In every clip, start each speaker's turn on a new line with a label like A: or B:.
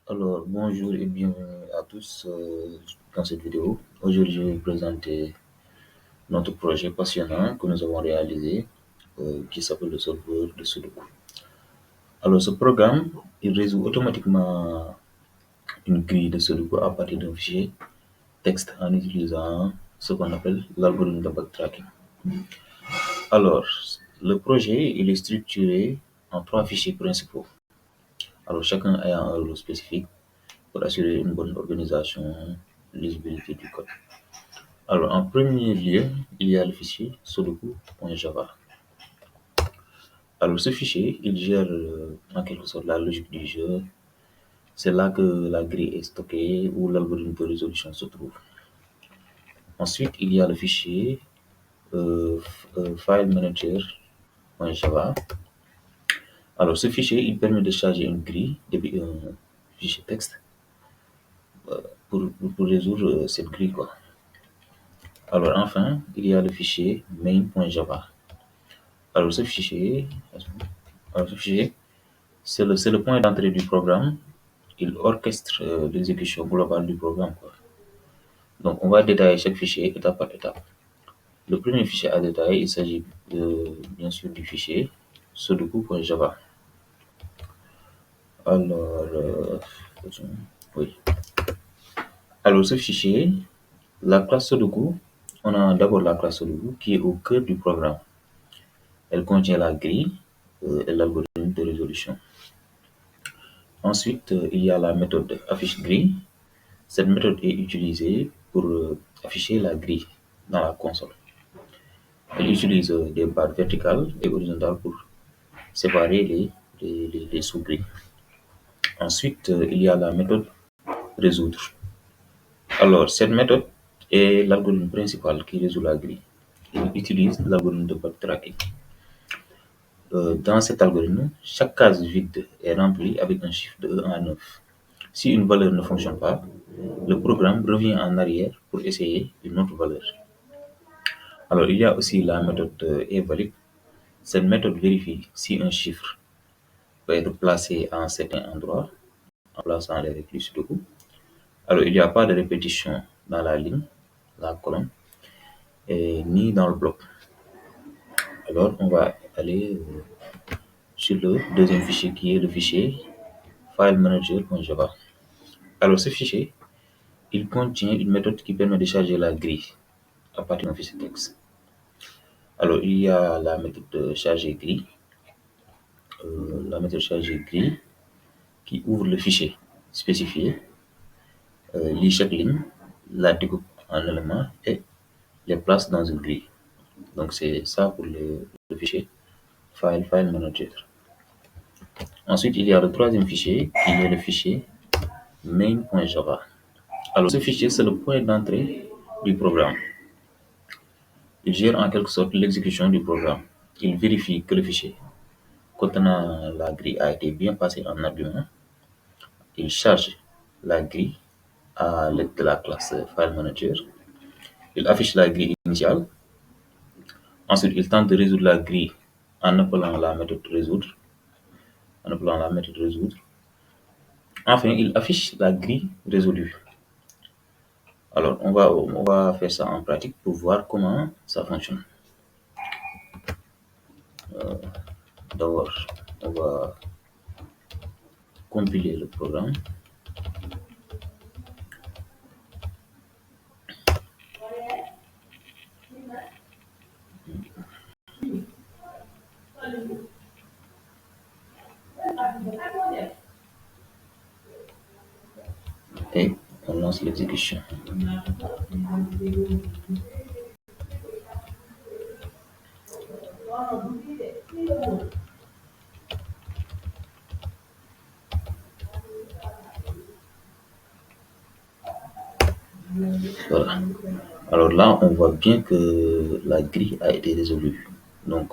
A: Alors, bonjour et bienvenue à tous dans cette vidéo. Aujourd'hui, je vais vous présenter notre projet passionnant que nous avons réalisé qui s'appelle le solveur de Sudoku. Alors, ce programme, il résout automatiquement une grille de Sudoku à partir d'un fichier texte en utilisant ce qu'on appelle l'algorithme de backtracking. Alors, le projet, il est structuré en trois fichiers principaux. Alors, chacun ayant un rôle spécifique pour assurer une bonne organisation, lisibilité du code. Alors, en premier lieu, il y a le fichier sudoku.java. Alors, ce fichier, il gère en quelque sorte la logique du jeu. C'est là que la grille est stockée, où l'algorithme de résolution se trouve. Ensuite, il y a le fichier FileManager.java. Alors, ce fichier, il permet de charger une grille depuis un fichier texte pour résoudre cette grille, quoi. Alors, enfin, il y a le fichier main.java. Alors, ce fichier, c'est le point d'entrée du programme. Il orchestre l'exécution globale du programme, quoi. Donc, on va détailler chaque fichier étape par étape. Le premier fichier à détailler, il s'agit bien sûr du fichier sudoku.java. Alors, oui. Alors, ce fichier, la classe Sudoku, on a d'abord la classe Sudoku qui est au cœur du programme. Elle contient la grille et l'algorithme de résolution. Ensuite, il y a la méthode affiche grille. Cette méthode est utilisée pour afficher la grille dans la console. Elle utilise des barres verticales et horizontales pour séparer les sous-grilles. Ensuite, il y a la méthode résoudre. Alors, cette méthode est l'algorithme principal qui résout la grille. Il utilise l'algorithme de backtracking. Dans cet algorithme, chaque case vide est remplie avec un chiffre de 1 à 9. Si une valeur ne fonctionne pas, le programme revient en arrière pour essayer une autre valeur. Alors, il y a aussi la méthode evalid. Cette méthode vérifie si un chiffre peut être placé à un certain endroit en plaçant les reclus Sudoku. Alors, il n'y a pas de répétition dans la ligne, la colonne, ni dans le bloc. Alors, on va aller sur le deuxième fichier qui est le fichier FileManager.java. Alors, ce fichier, il contient une méthode qui permet de charger la grille à partir d'un fichier texte. Alors, il y a la méthode de charger grille, qui ouvre le fichier spécifié, lit chaque ligne, la découpe en éléments et les place dans une grille. Donc, c'est ça pour le fichier File Manager. Ensuite, il y a le troisième fichier qui est le fichier main.java. Alors, ce fichier, c'est le point d'entrée du programme. Il gère en quelque sorte l'exécution du programme. Il vérifie que le fichier contenant la grille a été bien passé en argument. Il charge la grille à l'aide de la classe FileManager. Il affiche la grille initiale. Ensuite, il tente de résoudre la grille en appelant la méthode résoudre. Enfin, il affiche la grille résolue. Alors, on va faire ça en pratique pour voir comment ça fonctionne. D'abord, on va compiler le programme. Et on lance l'exécution. Voilà. Alors là, on voit bien que la grille a été résolue. Donc,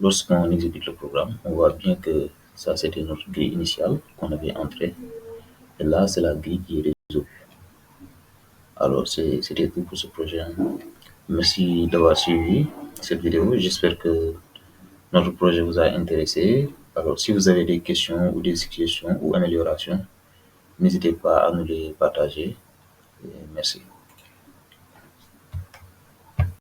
A: lorsqu'on exécute le programme, on voit bien que ça, c'était notre grille initiale qu'on avait entrée. Et là, c'est la grille qui est résolue. Alors, c'était tout pour ce projet. Merci d'avoir suivi cette vidéo. J'espère que notre projet vous a intéressé. Alors, si vous avez des questions ou des suggestions ou améliorations, N'hésitez pas à nous les partager. Et merci.